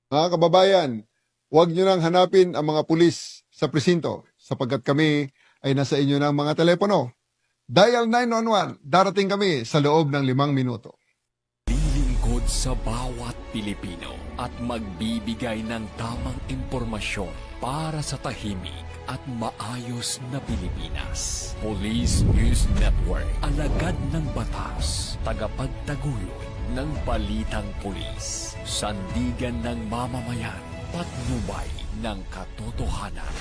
Mga kababayan, huwag nyo nang hanapin ang mga pulis sa presinto sapagkat kami ay nasa inyo ng mga telepono. Dial 911, darating kami sa loob ng 5 minuto. Lilingkod sa bawat Pilipino at magbibigay ng tamang impormasyon para sa tahimik at maayos na Pilipinas. Police News Network, alagad ng batas, tagapagtaguyod ng balitang pulis, sandigan ng mamamayan, patnubay ng katotohanan.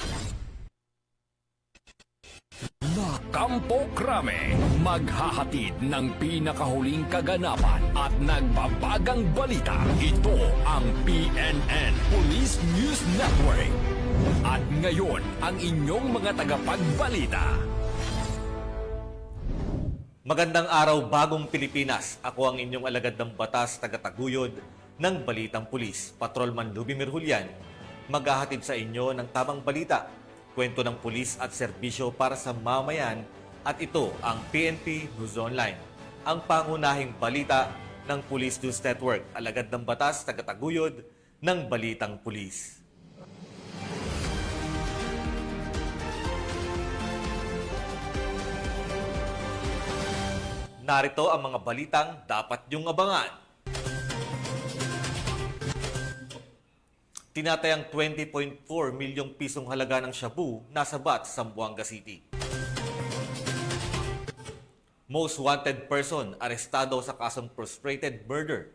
Kampo Krame, maghahatid ng pinakahuling kaganapan at nagbabagang balita. Ito ang PNN Police News Network. At ngayon, ang inyong mga tagapagbalita. Magandang araw, bagong Pilipinas. Ako ang inyong alagad ng batas, tagataguyod ng Balitang Pulis, Patrolman Lubimir Julian. Maghahatid sa inyo ng tamang balita, kwento ng pulis at serbisyo para sa mamayan, at ito ang PNP News Online, ang pangunahing balita ng Police News Network, alagad ng batas, tagataguyod ng Balitang Pulis. Narito ang mga balitang dapat niyong abangan. Tinatayang 20.4 milyong pisong halaga ng shabu nasa bat sa Zamboanga City. Most wanted person arestado sa kasong frustrated murder.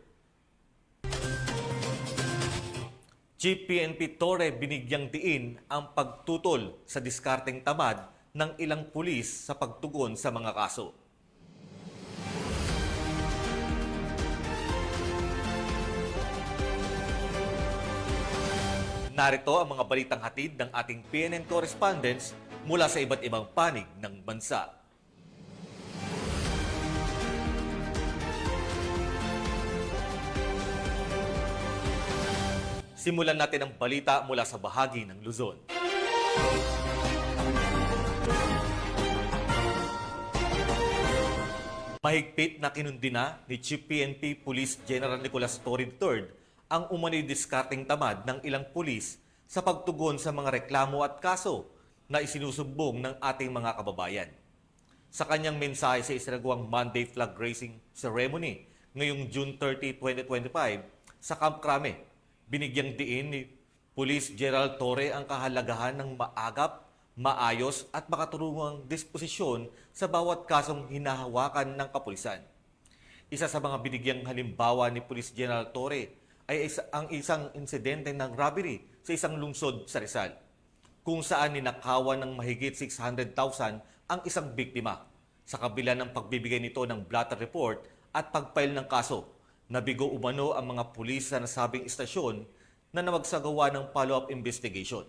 Chief PNP Torre binigyang diin ang pagtutol sa diskarteng tamad ng ilang pulis sa pagtugon sa mga kaso. Narito ang mga balitang hatid ng ating PNN correspondents mula sa iba't ibang panig ng bansa. Simulan natin ang balita mula sa bahagi ng Luzon. Mahigpit na kinundina ni Chief PNP Police General Nicolas Torre III ang umano'y diskarteng tamad ng ilang pulis sa pagtugon sa mga reklamo at kaso na isinusumbong ng ating mga kababayan. Sa kanyang mensahe sa isinagawang Monday Flag Raising Ceremony ngayong June 30, 2025 sa Camp Crame, binigyang diin ni Police General Torre ang kahalagahan ng maagap, maayos at makaturungang disposisyon sa bawat kasong hinahawakan ng kapulisan. Isa sa mga binigyang halimbawa ni Police General Torre ay ang isang insidente ng robbery sa isang lungsod sa Rizal, kung saan ninakawan ng mahigit 600,000 ang isang biktima. Sa kabila ng pagbibigay nito ng blotter report at pagfile ng kaso, nabigo umano ang mga pulis sa nasabing istasyon na namagsagawa ng follow-up investigation.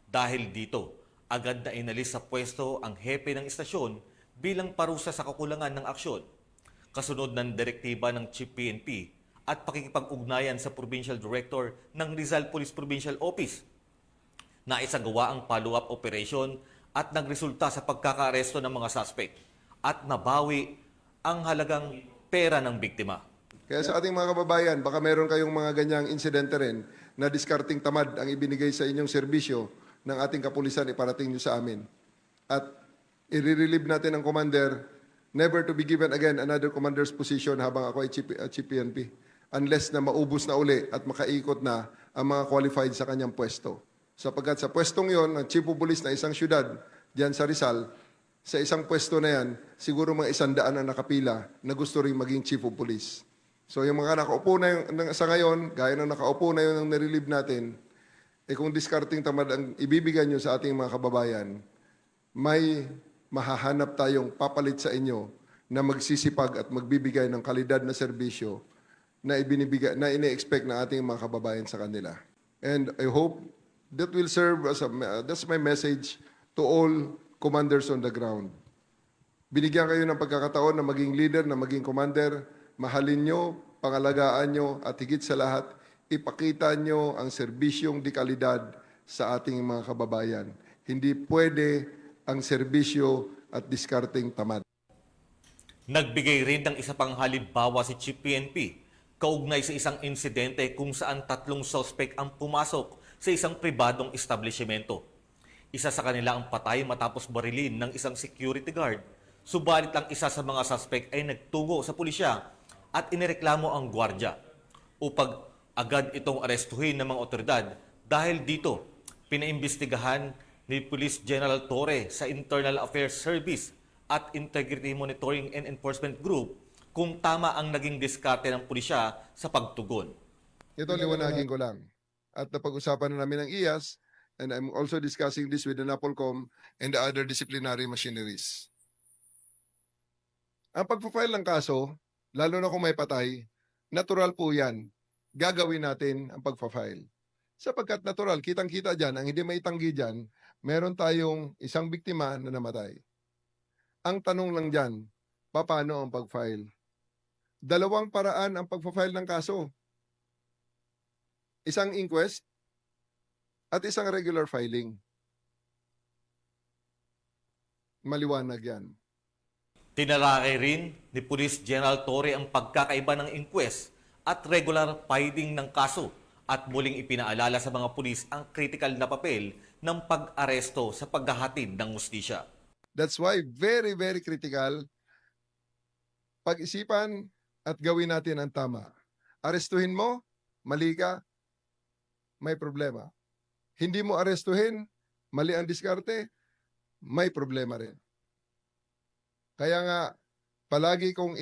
Dahil dito, agad na inalis sa pwesto ang hepe ng istasyon bilang parusa sa kakulangan ng aksyon. Kasunod ng direktiba ng Chief PNP at pakikipag-ugnayan sa Provincial Director ng Rizal Police Provincial Office, na isagawa ang follow-up operation at nagresulta sa pagkakaaresto ng mga suspect at nabawi ang halagang pera ng biktima. Kaya sa ating mga kababayan, baka meron kayong mga ganyang insidente rin na diskarting tamad ang ibinigay sa inyong serbisyo ng ating kapulisan, iparating nyo sa amin. At i-relieve natin ang commander, never to be given again another commander's position habang ako ay Chief PNP. Unless na maubos na uli at makaikot na ang mga qualified sa kanyang pwesto. Sapagkat sa pwestong yon, ang Chief of Police na isang syudad, diyan sa Rizal, sa isang pwesto na yan, siguro mga 100 ang nakapila na gusto rin maging Chief of Police. So yung mga nakaupo na sa ngayon, gaya ng nakaupo na yun ang nirelieve natin, kung discarding tamad ang ibibigay nyo sa ating mga kababayan, may mahahanap tayong papalit sa inyo na magsisipag at magbibigay ng kalidad na serbisyo na ibinibigay, na ine-expect ng ating mga kababayan sa kanila. And I hope that will serve as that's my message to all commanders on the ground. Binigyan kayo ng pagkakataon na maging leader, na maging commander, mahalin nyo, pangalagaan nyo, at higit sa lahat, ipakita nyo ang serbisyong dekalidad sa ating mga kababayan. Hindi pwede ang serbisyo at diskarteng tamad. Nagbigay rin ng isa pang halimbawa si Chief PNP kaugnay sa isang insidente kung saan 3 suspect ang pumasok sa isang pribadong establishmento. Isa sa kanila ang patay matapos barilin ng isang security guard. Subalit ang isa sa mga suspect ay nagtungo sa pulisya at inireklamo ang gwardya upang agad itong arestuhin ng mga otoridad. Dahil dito, pinaimbestigahan ni Police General Torre sa Internal Affairs Service at Integrity Monitoring and Enforcement Group kung tama ang naging diskarte ng pulisya sa pagtugon. Ito liwanagin ko lang. At napag-usapan na namin ng IAS, and I'm also discussing this with the NAPOLCOM and the other disciplinary machineries. Ang pagpa-file ng kaso, lalo na kung may patay, natural po yan. Gagawin natin ang pagpa-file. Sapagkat natural, kitang-kita dyan, ang hindi maitanggi dyan, meron tayong isang biktima na namatay. Ang tanong lang dyan, paano ang pag-file? 2 paraan ang pagpa-file ng kaso. Isang inquest at isang regular filing. Maliwanag yan. Tinalakay rin ni Police General Torre ang pagkakaiba ng inquest at regular filing ng kaso at muling ipinaalala sa mga pulis ang critical na papel ng pag-aresto sa paghahatid ng hustisya. That's why very, very critical pag-isipan at gawin natin ang tama. Arestuhin mo, mali ka, may problema. Hindi mo arestuhin, mali ang diskarte, may problema rin. Kaya nga, palagi kong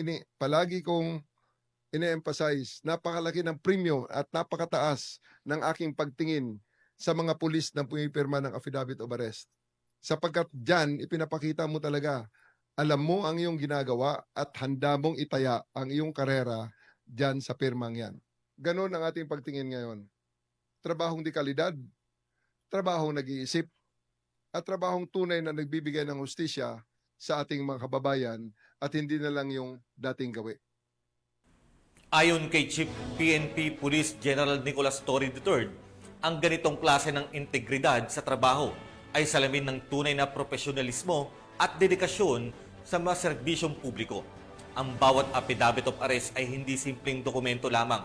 ine-emphasize, napakalaki ng premium at napakataas ng aking pagtingin sa mga pulis na pumipirma ng affidavit of arrest. Sapagkat dyan, ipinapakita mo talaga, alam mo ang iyong ginagawa at handa mong itaya ang iyong karera dyan sa pirmang yan. Ganon ang ating pagtingin ngayon. Trabahong di kalidad, trabahong nag-iisip, at trabahong tunay na nagbibigay ng hustisya sa ating mga kababayan at hindi na lang yung dating gawi. Ayon kay Chief PNP Police General Nicolas Torre III, ang ganitong klase ng integridad sa trabaho ay salamin ng tunay na profesionalismo at dedikasyon sa mga serbisyong publiko. Ang bawat affidavit of arrest ay hindi simpleng dokumento lamang,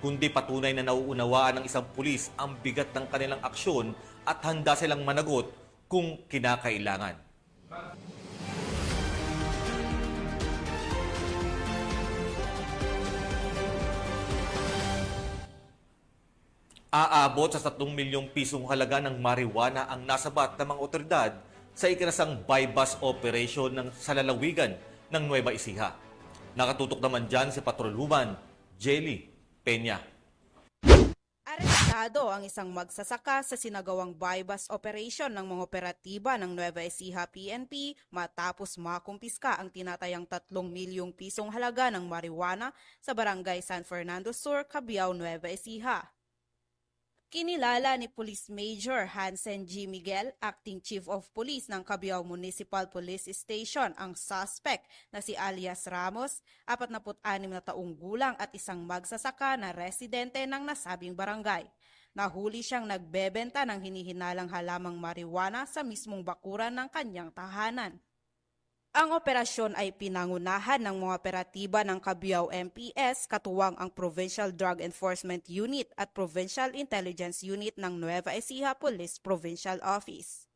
kundi patunay na nauunawaan ng isang pulis ang bigat ng kanilang aksyon at handa silang managot kung kinakailangan. Aabot sa 3 milyong pisong halaga ng marijuana ang nasabat ng mga otoridad sa ikinasang buy-bust operation ng salalawigan ng Nueva Ecija. Nakatutok naman dyan si Patrolwoman Jelly Peña. Arestado ang isang magsasaka sa sinagawang buy-bust operation ng mga operatiba ng Nueva Ecija PNP matapos makumpiska ang tinatayang 3 milyong pisong halaga ng marijuana sa barangay San Fernando Sur, Cabiao, Nueva Ecija. Kinilala ni Police Major Hansen G. Miguel, Acting Chief of Police ng Cabiao Municipal Police Station, ang suspect na si alias Ramos, 46 na taong gulang at isang magsasaka na residente ng nasabing barangay. Nahuli siyang nagbebenta ng hinihinalang halamang marijuana sa mismong bakuran ng kanyang tahanan. Ang operasyon ay pinangunahan ng mga operatiba ng Cabiao MPS katuwang ang Provincial Drug Enforcement Unit at Provincial Intelligence Unit ng Nueva Ecija Police Provincial Office.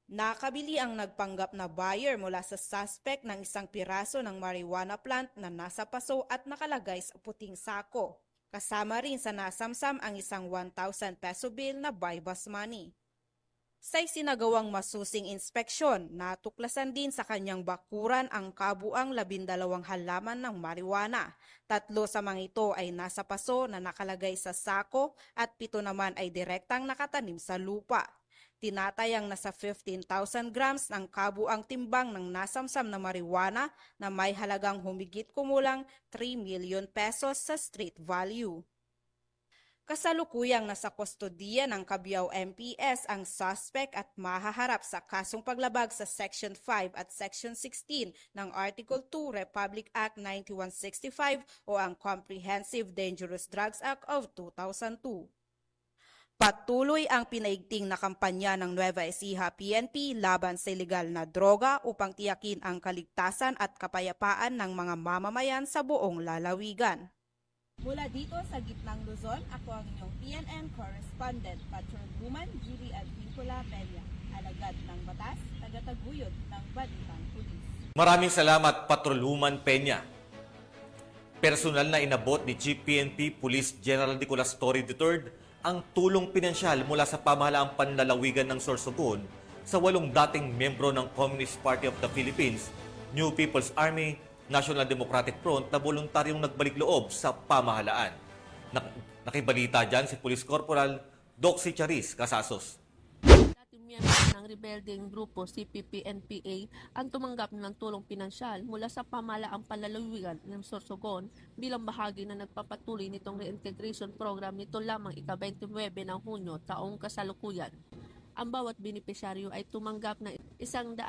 Nakabili ang nagpanggap na buyer mula sa suspect ng isang piraso ng marijuana plant na nasa paso at nakalagay sa puting sako. Kasama rin sa nasamsam ang isang 1,000 peso bill na buy-bust money. Sa isinagawang masusing inspeksyon, natuklasan din sa kanyang bakuran ang kabuang 12 halaman ng marijuana. 3 sa mga ito ay nasa paso na nakalagay sa sako at 7 naman ay direktang nakatanim sa lupa. Tinatayang nasa 15,000 grams ang kabuang timbang ng nasamsam na marijuana na may halagang humigit kumulang 3 million pesos sa street value. Kasalukuyang nasa kustodiya ng Cabiao MPS ang suspect at mahaharap sa kasong paglabag sa Section 5 at Section 16 ng Article 2 Republic Act 9165 o ang Comprehensive Dangerous Drugs Act of 2002. Patuloy ang pinaigting na kampanya ng Nueva Ecija PNP laban sa ilegal na droga upang tiyakin ang kaligtasan at kapayapaan ng mga mamamayan sa buong lalawigan. Mula dito sa gitnang Luzon, ako ang inyong PNN correspondent, Patrolwoman Gili Advincula Peña, alagad ng batas, tagataguyod ng Balitang Pulis. Maraming salamat, Patrolwoman Peña. Personal na inabot ni Chief PNP Police General Nicolas Torre III ang tulong pinansyal mula sa pamahalaang panlalawigan ng Sorsogon sa 8 dating miyembro ng Communist Party of the Philippines, New People's Army, National Democratic Front na voluntaryong nagbalik loob sa pamahalaan. Nakibalita dyan si Police Corporal Doxy Charis Casasos. Dating miyembro ng rebeldeng grupo CPP-NPA ang tumanggap ng tulong pinansyal mula sa pamahalaang panlalawigan ng Sorsogon bilang bahagi na nagpapatuloy nitong reintegration program nito lamang ika-29 ng Hunyo taong kasalukuyan. Ang bawat benepisyaryo ay tumanggap ng 100,000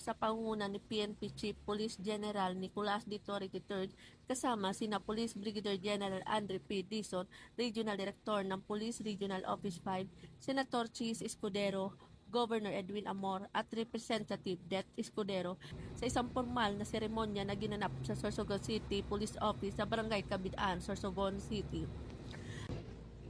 sa pangunguna ni PNP Chief Police General Nicolas D. Torre III kasama sina Police Brigadier General Andre P. Dizon, Regional Director ng Police Regional Office 5, Senator Chis Escudero, Governor Edwin Amor at Representative Det Escudero sa isang formal na seremonya na ginanap sa Sorsogon City Police Office sa Barangay Kabidaan, Sorsogon City.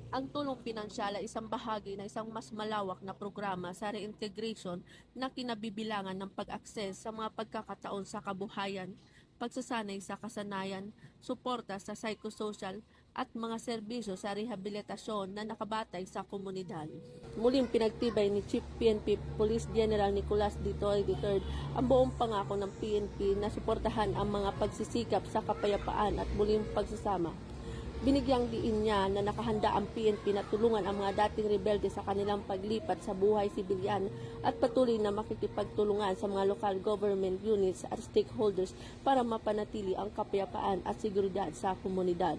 Ang tulong pinansyal ay isang bahagi ng isang mas malawak na programa sa reintegration na kinabibilangan ng pag-akses sa mga pagkakataon sa kabuhayan, pagsasanay sa kasanayan, suporta sa psychosocial at mga serbisyo sa rehabilitasyon na nakabatay sa komunidad. Muling pinagtibay ni Chief PNP Police General Nicolas D. Torre III ang buong pangako ng PNP na suportahan ang mga pagsisikap sa kapayapaan at muling pagsasama. Binigyang diin niya na nakahanda ang PNP na tulungan ang mga dating rebelde sa kanilang paglipat sa buhay sibilyan at patuloy na makikipagtulungan sa mga local government units at stakeholders para mapanatili ang kapayapaan at seguridad sa komunidad.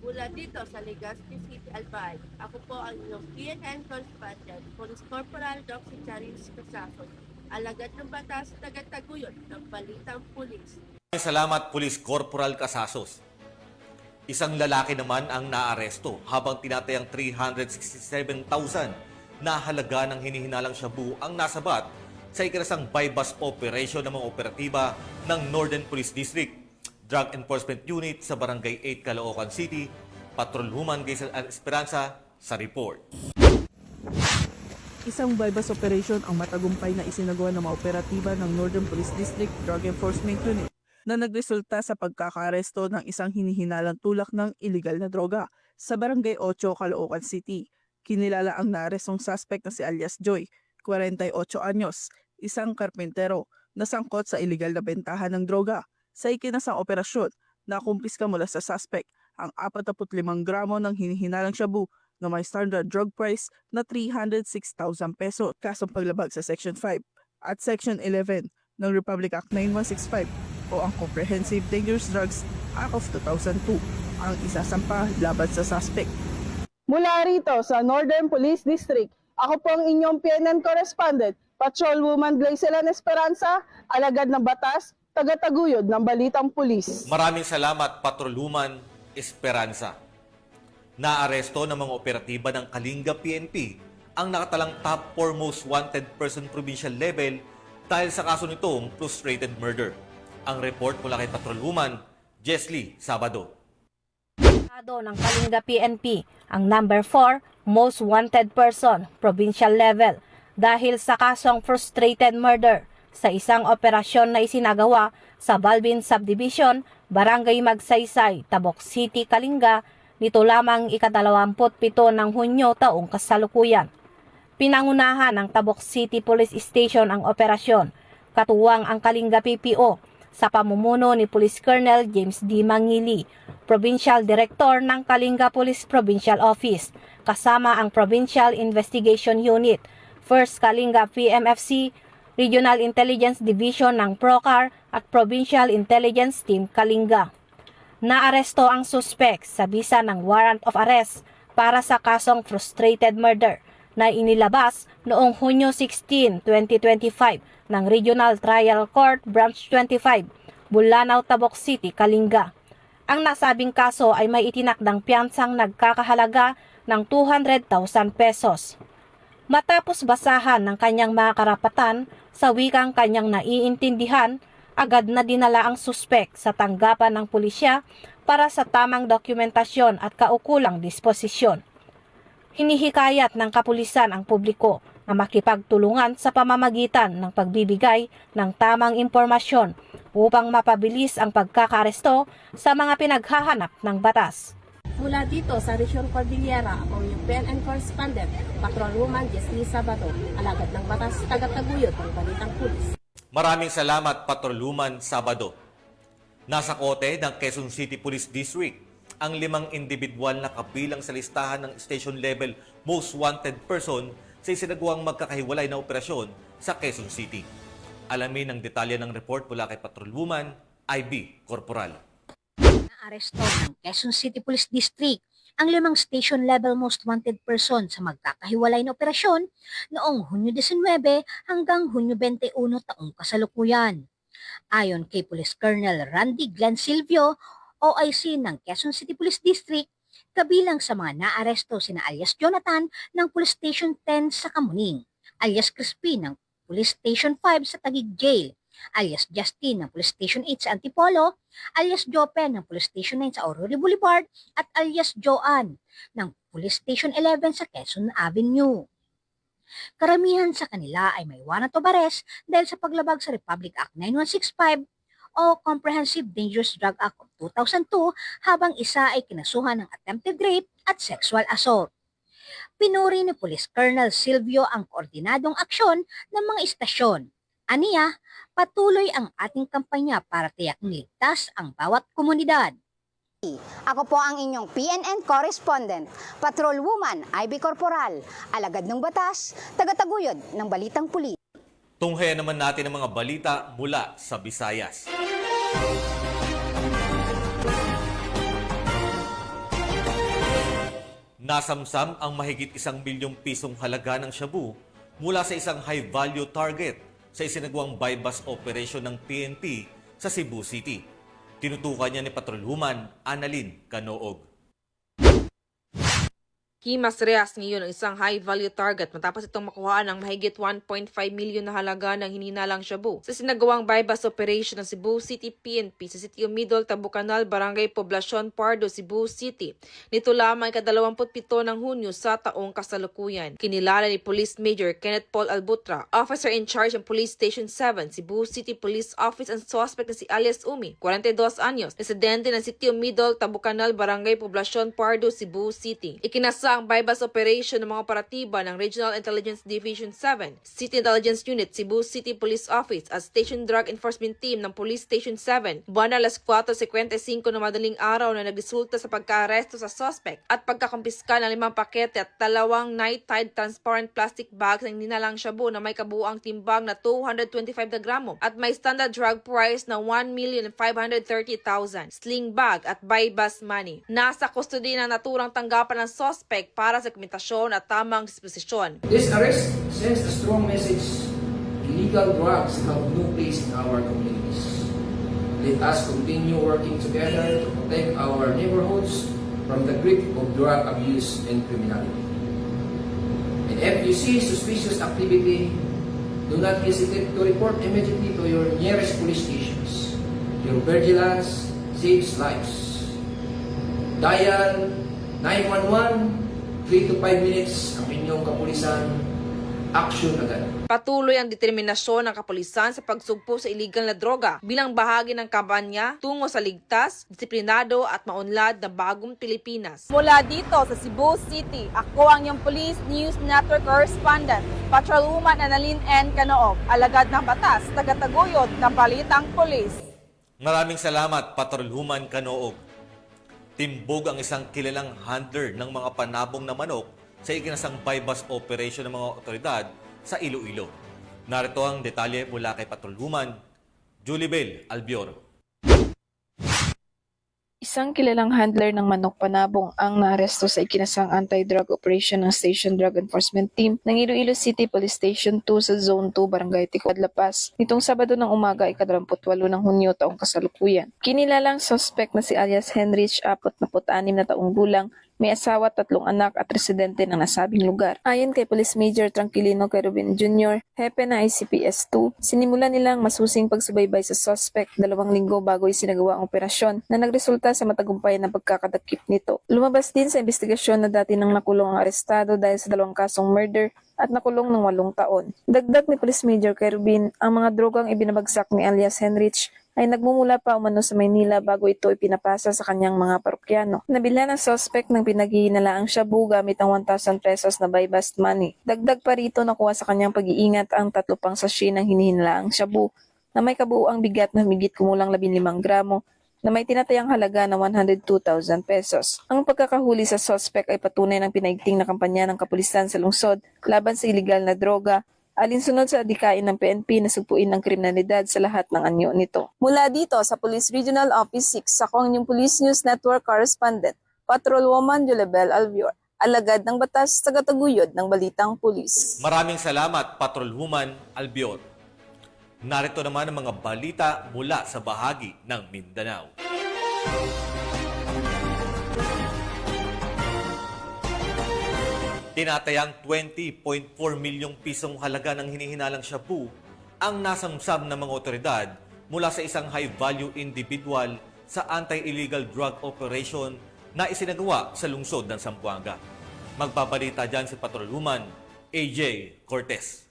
Mula dito sa Legazpi City, Albay, ako po ang inyong PNN correspondent, Police Corporal Doxy Charis Casasos, alagad ng batas, tagataguyod ng Balitang Pulis. Salamat, Police Corporal Casasos. Isang lalaki naman ang naaresto habang tinatayang 367,000 na halaga ng hinihinalang shabu ang nasabat sa ikinasang bypass operation ng mga operatiba ng Northern Police District Drug Enforcement Unit sa Barangay 8, Caloocan City. Patrolwoman Gaisel Esperanza sa report. Isang bypass operation ang matagumpay na isinagawa ng mga operatiba ng Northern Police District Drug Enforcement Unit na nagresulta sa pagkakaaresto ng isang hinihinalang tulak ng iligal na droga sa Barangay 8, Caloocan City. Kinilala ang naarestong suspect na si alias Joy, 48 anyos, isang karpentero na sangkot sa iligal na bentahan ng droga. Sa ikinasang operasyon, nakumpiska mula sa suspect ang 45 gramo ng hinihinalang shabu na may standard drug price na 306,000 pesos. Kasong paglabag sa Section 5 at Section 11 ng Republic Act 9165 o ang Comprehensive Dangerous Drugs Act of 2002 ang isasampa laban sa suspect. Mula rito sa Northern Police District, ako po ang inyong PNN correspondent, Patrolwoman Gaisel Esperanza, alagad ng batas, tagataguyod ng Balitang Pulis. Maraming salamat, Patrolwoman Esperanza. Naaresto ng mga operatiba ng Kalinga PNP ang nakatalang top 4 most wanted person provincial level dahil sa kaso nitong frustrated murder. Ang report mula kay Patrolwoman Jesly Sabado. Ng Kalinga PNP ang number 4 most wanted person provincial level dahil sa kasong frustrated murder sa isang operasyon na isinagawa sa Balbin Subdivision, Barangay Magsaysay, Tabok City, Kalinga nito lamang ika-27 ng Hunyo taong kasalukuyan. Pinangunahan ng Tabok City Police Station ang operasyon, katuwang ang Kalinga PPO sa pamumuno ni Police Colonel James D. Mangili, Provincial Director ng Kalinga Police Provincial Office, kasama ang Provincial Investigation Unit, 1st Kalinga PMFC, Regional Intelligence Division ng PROCAR at Provincial Intelligence Team Kalinga. Naaresto ang suspect sa bisa ng warrant of arrest para sa kasong frustrated murder na inilabas noong Hunyo 16, 2025 ng Regional Trial Court Branch 25, Bulanao, Tabok City, Kalinga. Ang nasabing kaso ay may itinakdang piyansang nagkakahalaga ng 200,000 pesos. Matapos basahan ng kanyang mga karapatan sa wikang kanyang naiintindihan, agad na dinala ang suspek sa tanggapan ng pulisya para sa tamang dokumentasyon at kaukulang disposisyon. Hinihikayat ng kapulisan ang publiko na makipagtulungan sa pamamagitan ng pagbibigay ng tamang impormasyon upang mapabilis ang pagkakaaresto sa mga pinaghahanap ng batas. Mula dito sa Region Cordillera, ako yung PNN correspondent, Patrolwoman Jesly Sabado, alagad ng batas, tagataguyod ng Balitang Pulis. Maraming salamat, Patrolwoman Sabado. Nasa kote ng Quezon City Police District ang 5 individual na kabilang sa listahan ng station level most wanted person sa isinagawang magkakahiwalay na operasyon sa Quezon City. Alamin ang detalye ng report mula kay Patrolwoman IB Corporal. Naaresto ng Quezon City Police District ang 5 station level most wanted person sa magkakahiwalay na operasyon noong Hunyo 19 hanggang Hunyo 21 taong kasalukuyan. Ayon kay Police Colonel Randy Glenn Silvio, OIC ng Quezon City Police District, kabilang sa mga naaresto sina alias Jonathan ng Police Station 10 sa Kamuning, alias Crispy ng Police Station 5 sa Taguig Jail, alias Justin ng Police Station 8 sa Antipolo, alias Jopen ng Police Station 9 sa Aurora Boulevard, at alias Joanne ng Police Station 11 sa Quezon Avenue. Karamihan sa kanila ay may warrant of arrest dahil sa paglabag sa Republic Act 9165 o Comprehensive Dangerous Drug Act of 2002, habang isa ay kinasuhan ng attempted rape at sexual assault. Pinuri ni Police Colonel Silvio ang koordinadong aksyon ng mga istasyon. Aniya, patuloy ang ating kampanya para tiyaking ligtas ang bawat komunidad. Ako po ang inyong PNN correspondent, Patrolwoman IB Corporal, alagad ng batas, tagataguyod ng Balitang Pulis. Tunghayan naman natin ang mga balita mula sa Visayas. Nasamsam ang mahigit 1 milyong pisong halaga ng shabu mula sa isang high-value target sa isinagawang buy-bust operation ng PNP sa Cebu City. Tinutukan niya ni Patrolwoman Annalyn Canoog. Kimas Reyes ngayon ang isang high-value target matapos itong makuhaan ng mahigit 1.5 milyon na halaga ng hininalang shabu sa sinagawang buy-bust operation ng Cebu City PNP sa Sitio Middle, Tabucanal, Barangay Poblacion Pardo, Cebu City. Nito lamang ika-27 ng Hunyo sa taong kasalukuyan. Kinilala ni Police Major Kenneth Paul Albutra, Officer in Charge ng Police Station 7, Cebu City Police Office, ang suspect na si alias Umi, 42 anyos, residente ng Sitio Middle, Tabucanal, Barangay Poblacion Pardo, Cebu City. Ikinasa ang buy-bust operation ng mga operatiba ng Regional Intelligence Division 7, City Intelligence Unit, Cebu City Police Office at Station Drug Enforcement Team ng Police Station 7. Buwan alas 4:55 na madaling araw na nagresulta sa pagka-aresto sa suspect at pagkakumpiska ng 5 pakete at 2 night-tied transparent plastic bags ng ninalang shabu na may kabuuang timbang na 225 na gramo at may standard drug price na 1,530,000, sling bag at buy-bust money. Nasa custody ng naturang tanggapan ng suspect para sa dokumentasyon at tamang disposisyon. This arrest sends a strong message. Illegal drugs have no place in our communities. Let us continue working together to protect our neighborhoods from the grip of drug abuse and criminality. And if you see suspicious activity, do not hesitate to report immediately to your nearest police stations. Your vigilance saves lives. Dial 911, 3 to 5 minutes ang inyong kapulisan, action agad. Patuloy ang determinasyon ng kapulisan sa pagsugpo sa iligal na droga bilang bahagi ng kampanya tungo sa ligtas, disiplinado at maunlad na bagong Pilipinas. Mula dito sa Cebu City, ako ang iyong Police News Network correspondent, Patrolwoman Annalyn N. Canoog, alagad ng batas, tagataguyod ng Balitang Pulis. Maraming salamat, Patrolwoman Canoog. Timbog ang isang kilalang handler ng mga panabong na manok sa ikinasang buy-bust operation ng mga otoridad sa Iloilo. Narito ang detalye mula kay Patrolwoman Julibel Albior. Isang kilalang handler ng manok panabong ang naaresto sa ikinasang anti-drug operation ng Station Drug Enforcement Team ng Iloilo City Police Station 2 sa Zone 2, Barangay Ticod, La Paz, nitong Sabado ng umaga, ika-28 ng Hunyo taong kasalukuyan. Kinilalang suspect na si alias Henrich, 46 na taong gulang, may asawa, 3 anak at residente ng nasabing lugar. Ayon kay Police Major Tranquilino Querubin Jr., hepe na ICPS-2, sinimulan nilang masusing pagsubaybay sa suspect 2 linggo bago isinagawa ang operasyon na nagresulta nagmula sa matagumpay na pagkakadakip nito. Lumabas din sa investigasyon na dati nang nakulong ang arestado dahil sa 2 kasong murder at nakulong ng 8 taon. Dagdag ni Police Major Kerubin, ang mga drogang ibinabagsak ni alias Henrich ay nagmumula pa umano sa Maynila bago ito ipinapasa sa kanyang mga parokyano. Nabilhan ng suspect ng pinaghihinalaang shabu gamit ang 1,000 pesos na buy bust money. Dagdag pa rito nakuha sa kanyang pag-iingat ang 3 pang sachet ng hinihinalaang shabu na may kabuuang bigat na humigit kumulang 15 gramo na may tinatayang halaga na 102,000 pesos. Ang pagkakahuli sa suspect ay patunay ng pinaigting na kampanya ng kapulisan sa lungsod laban sa iligal na droga, alinsunod sa adikain ng PNP na sugpuin ng kriminalidad sa lahat ng anyo nito. Mula dito sa Police Regional Office 6, ako ang inyong Police News Network Correspondent, Patrolwoman Yolebel Alvior, alagad ng batas, tagataguyod ng balitang pulis. Maraming salamat, Patrolwoman Albior. Narito naman ang mga balita mula sa bahagi ng Mindanao. Tinatayang 20.4 milyong pisong halaga ng hinihinalang shabu ang nasamsam ng mga otoridad mula sa isang high-value individual sa anti-illegal drug operation na isinagawa sa lungsod ng Zamboanga. Magbabalita dyan si Patrolwoman AJ Cortez.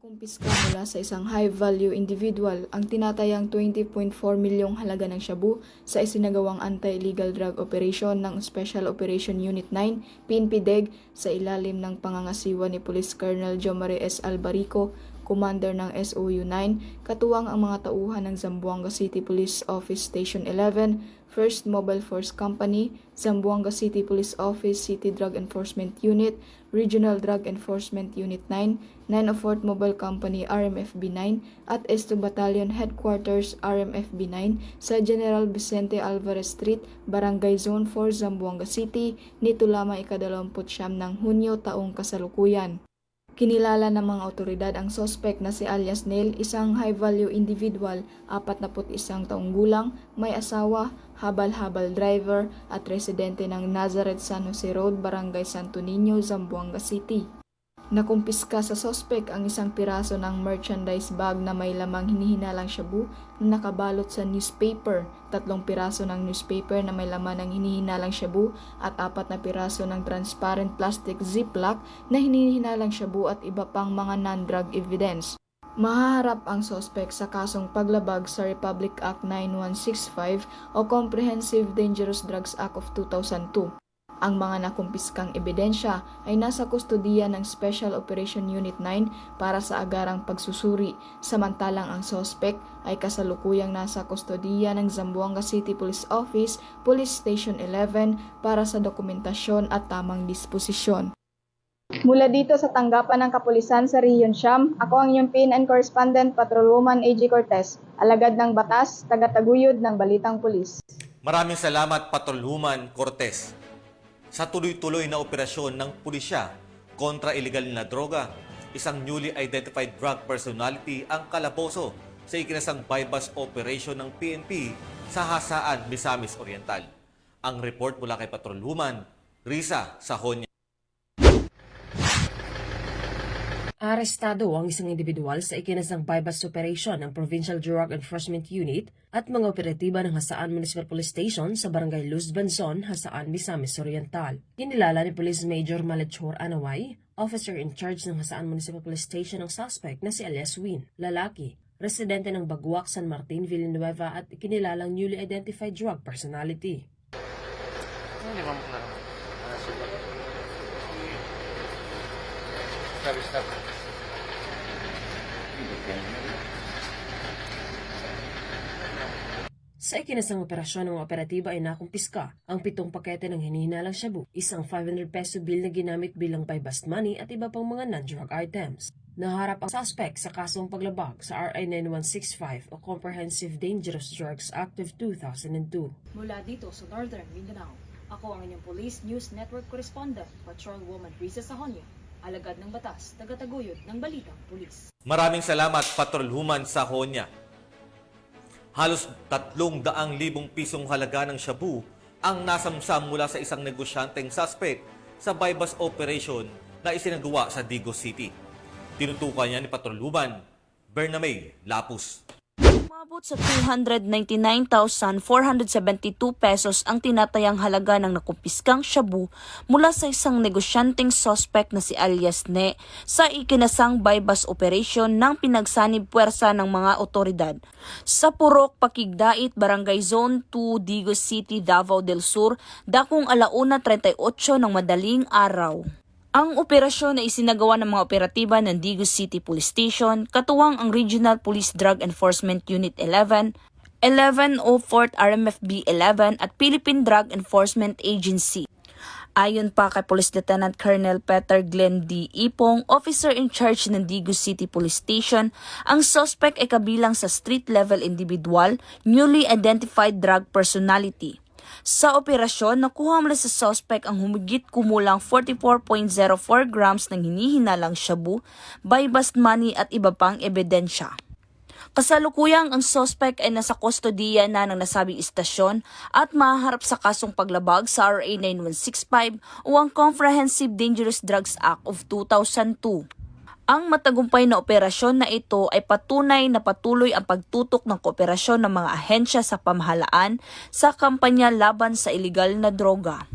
Kumpiska mula sa isang high-value individual ang tinatayang 20.4 milyong halaga ng shabu sa isinagawang anti-illegal drug operation ng Special Operation Unit 9, PNP-DEG, sa ilalim ng pangangasiwa ni Police Colonel Jomare S. Albarico, Commander ng SOU 9, katuwang ang mga tauhan ng Zamboanga City Police Office Station 11, 1st Mobile Force Company, Zamboanga City Police Office City Drug Enforcement Unit, Regional Drug Enforcement Unit 9, 904th Mobile Company RMFB 9 at Esto Battalion Headquarters RMFB 9 sa General Vicente Alvarez Street, Barangay Zone 4, Zamboanga City, nito lamang ika-29 ng Hunyo taong kasalukuyan. Kinilala ng mga otoridad ang suspect na si alias Neil, isang high-value individual, 41 taong gulang, may asawa, habal-habal driver at residente ng Nazareth San Jose Road, Barangay Santo Niño, Zamboanga City. Nakumpiska sa suspect ang isang piraso ng merchandise bag na may lamang hinihinalang shabu na nakabalot sa newspaper, 3 piraso ng newspaper na may laman ng hinihinalang shabu at 4 na piraso ng transparent plastic ziplock na hinihinalang shabu at iba pang mga non-drug evidence. Mahaharap ang suspect sa kasong paglabag sa Republic Act 9165 o Comprehensive Dangerous Drugs Act of 2002. Ang mga nakumpiskang ebidensya ay nasa kustodiya ng Special Operation Unit 9 para sa agarang pagsusuri, samantalang ang suspect ay kasalukuyang nasa kustodiya ng Zamboanga City Police Office, Police Station 11 para sa dokumentasyon at tamang disposisyon. Mula dito sa tanggapan ng kapulisan sa Region Siam, ako ang inyong PNN Correspondent, Patrolwoman AJ Cortez, alagad ng batas, tagataguyod ng balitang pulis. Maraming salamat, Patrolwoman Cortez. Sa tuloy-tuloy na operasyon ng pulisya kontra illegal na droga, isang newly identified drug personality ang kalaboso sa ikinasang buy-bust operation ng PNP sa Hasaan, Misamis Oriental. Ang report mula kay Patrolwoman Risa Sahonia. Arestado ang isang individual sa ikinasang buy-bust operation ng Provincial Drug Enforcement Unit at mga operatiba ng Hasaan Municipal Police Station sa Barangay Luz Banzon, Hasaan, Misamis Oriental. Kinilala ni Police Major Malachor Anaway, officer in charge ng Hasaan Municipal Police Station, ang suspect na si alias Win, lalaki, residente ng Baguac, San Martin, Villanueva at kinilalang newly identified drug personality. Sa ikinasang operasyon ng operatiba ay nakumpiska ang 7 pakete ng hinihinalang shabu, isang 500 peso bill na ginamit bilang buy-bust money at iba pang mga non-drug items. Naharap ang suspect sa kasong paglabag sa RA 9165 o Comprehensive Dangerous Drugs Act of 2002. Mula dito sa Northern Mindanao, ako ang inyong Police News Network Correspondent, Patrolwoman Risa Sahonia, alagad ng batas, tagataguyod ng balitang pulis. Maraming salamat, Patrolwoman Sahonia. Halos 300,000 pisong halaga ng shabu ang nasamsam mula sa isang negosyanteng suspect sa buy-bust operation na isinagawa sa Digos City. Tinutukan niya ni Patrolwoman Bernamay Lapus. Umabot sa 299,472 pesos ang tinatayang halaga ng nakumpiskang shabu mula sa isang negosyanteng suspect na si alias Ne sa ikinasang bypass operation ng pinagsanib puwersa ng mga otoridad sa Purok, Pakigdait, Barangay Zone 2, Digos City, Davao del Sur, dakong 1:38 ng madaling araw. Ang operasyon na isinagawa ng mga operatiba ng Digos City Police Station, katuwang ang Regional Police Drug Enforcement Unit 11, 1104th RMFB 11 at Philippine Drug Enforcement Agency. Ayon pa kay Police Lieutenant Colonel Peter Glenn D. Ipong, officer in charge ng Digos City Police Station, ang suspect ay kabilang sa street-level individual, newly identified drug personality. Sa operasyon, nakuha mula sa suspect ang humigit kumulang 44.04 grams ng hinihinalang shabu, bypass money at iba pang ebidensya. Kasalukuyang ang suspect ay nasa kustodiya na ng nasabing istasyon at mahaharap sa kasong paglabag sa RA 9165 o ang Comprehensive Dangerous Drugs Act of 2002. Ang matagumpay na operasyon na ito ay patunay na patuloy ang pagtutok ng kooperasyon ng mga ahensya sa pamahalaan sa kampanya laban sa iligal na droga.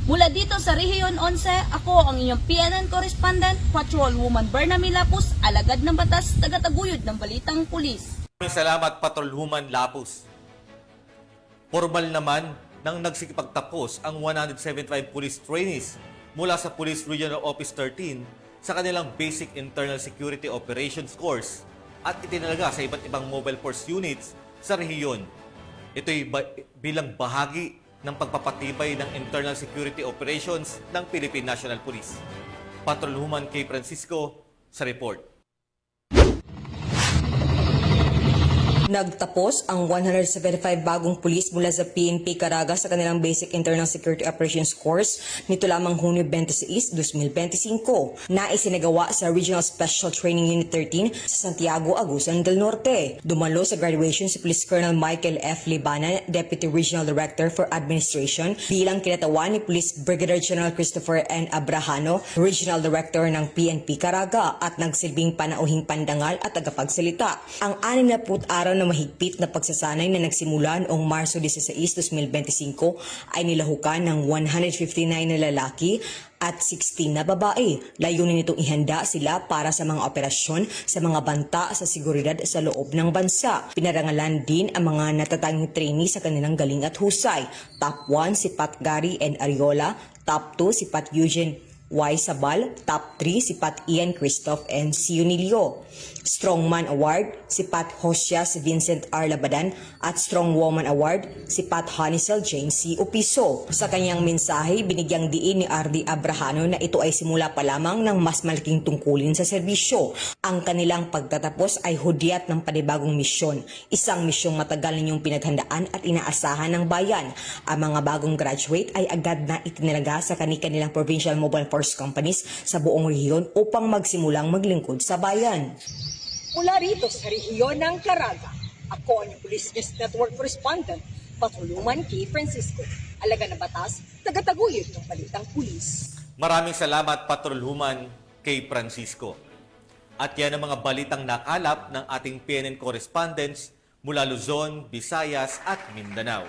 Mula dito sa Rehiyon 11, ako ang inyong PNN correspondent, Patrolwoman Bernami Lapus, alagad ng batas, tagataguyod ng balitang pulis. Maraming salamat, Patrolwoman Lapus. Formal naman nang nagsikipagtapos ang 175 police trainees mula sa Police Regional Office 13 sa kanilang Basic Internal Security Operations course at itinalaga sa iba't ibang mobile force units sa rehiyon. Ito'y bilang bahagi ng pagpapatibay ng internal security operations ng Philippine National Police. Patrolwoman K. Francisco sa report. Nagtapos ang 175 bagong pulis mula sa PNP Caraga sa kanilang Basic Internal Security Operations Course nito lamang Hunyo 26, 2025 na isinagawa sa Regional Special Training Unit 13 sa Santiago, Agusan del Norte. Dumalo sa graduation si Police Colonel Michael F. Libanan, Deputy Regional Director for Administration, bilang kinatawan ni Police Brigadier General Christopher N. Abrahano, Regional Director ng PNP Caraga at nagsilbing panauhing pandangal at tagapagsalita. Ang 60 araw na mahigpit na pagsasanay na nagsimula noong Marso 16, 2025 ay nilahukan ng 159 na lalaki at 16 na babae. Layunin nitong ihanda sila para sa mga operasyon sa mga banta sa seguridad sa loob ng bansa. Pinarangalan din ang mga natatanging trainee sa kanilang galing at husay. Top 1 si Pat Gary N. Ariola, Top 2 si Pat Eugene Y. Sabal, Top 3 si Pat Ian Christoph N. Sionilio. Strongman Award si Pat Hosias Vincent R. Labadan at Strong Woman Award si Pat Hanisel Jane C. Upiso. Sa kanyang mensahe, binigyang diin ni R.D. Abrahano na ito ay simula pa lamang ng mas malaking tungkulin sa serbisyo. Ang kanilang pagtatapos ay hudyat ng panibagong misyon. Isang misyong matagal ninyong pinaghandaan at inaasahan ng bayan. Ang mga bagong graduate ay agad na itinalaga sa kanilang provincial mobile force companies sa buong rehiyon upang magsimulang maglingkod sa bayan. Mula rito sa rehiyon ng Caraga, ako ang Police News Network Correspondent, Patrolwoman K. Francisco. Alaga ng batas, tagataguyod ng balitang pulis. Maraming salamat, Patrolwoman K. Francisco. At yan ang mga balitang nakalap ng ating PNN correspondents mula Luzon, Visayas at Mindanao.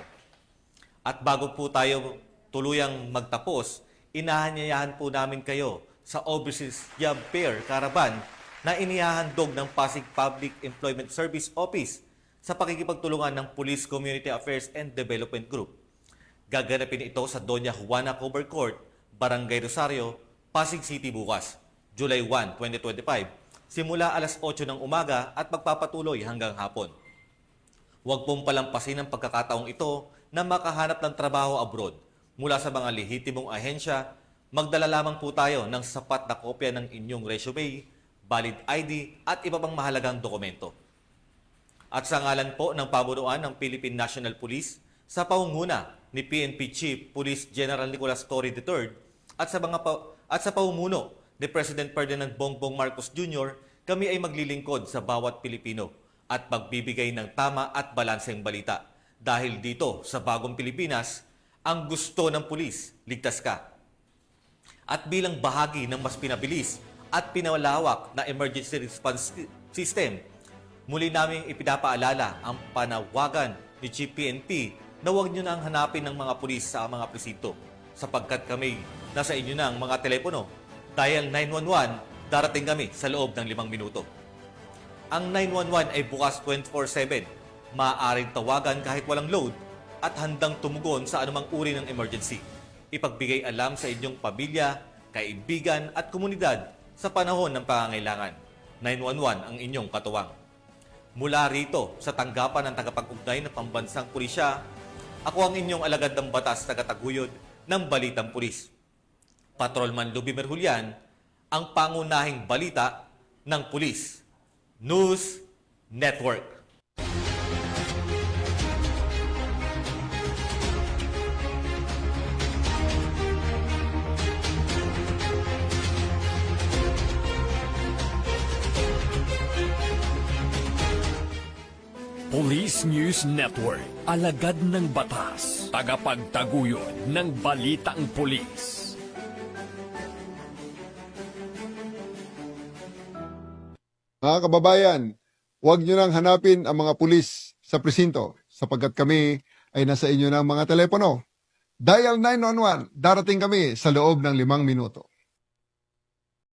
At bago po tayo tuluyang magtapos, inahanyayahan po namin kayo sa Overseas Job Fair Caravan na inihahandog ng Pasig Public Employment Service Office sa pakikipagtulungan ng Police Community Affairs and Development Group. Gaganapin ito sa Doña Juana Cover Court, Barangay Rosario, Pasig City bukas, July 1, 2025, simula alas 8 ng umaga at magpapatuloy hanggang hapon. Huwag pong palampasin ang pagkakataong ito na makahanap ng trabaho abroad. Mula sa mga lehitimong ahensya, magdala lamang po tayo ng sapat na kopya ng inyong resume, valid ID at iba pang mahalagang dokumento. At sa ngalan po ng pamunuan ng Philippine National Police, sa pangunguna ni PNP Chief Police General Nicolas Torre III at sa pamumuno ni President Ferdinand Bongbong Marcos Jr., kami ay maglilingkod sa bawat Pilipino at magbibigay ng tama at balanseng balita. Dahil dito sa bagong Pilipinas, ang gusto ng pulis, ligtas ka. At bilang bahagi ng mas pinabilis at pinalawak na emergency response system, Muli naming ipinapaalala ang panawagan ni Chief PNP na huwag nyo nang hanapin ng mga pulis sa mga presinto sapagkat kami nasa inyo na ang mga telepono. Dial 911, darating kami sa loob ng 5 minuto. Ang 911 ay bukas 24/7. Maaaring tawagan kahit walang load at handang tumugon sa anumang uri ng emergency. Ipagbigay alam sa inyong pamilya, kaibigan at komunidad sa panahon ng pangangailangan. 911 ang inyong katuwang. Mula rito sa tanggapan ng tagapag-ugnay ng pambansang pulisya, ako ang inyong alagad ng batas tagataguyod ng Balitang Pulis. Patrolman Lubimer Julian, ang pangunahing balita ng Pulis News Network. Police News Network, alagad ng batas, tagapagtaguyod ng balitang pulis. Mga kababayan, huwag nyo nang hanapin ang mga pulis sa presinto sapagkat kami ay nasa inyo ng mga telepono. Dial 911, darating kami sa loob ng 5 minuto.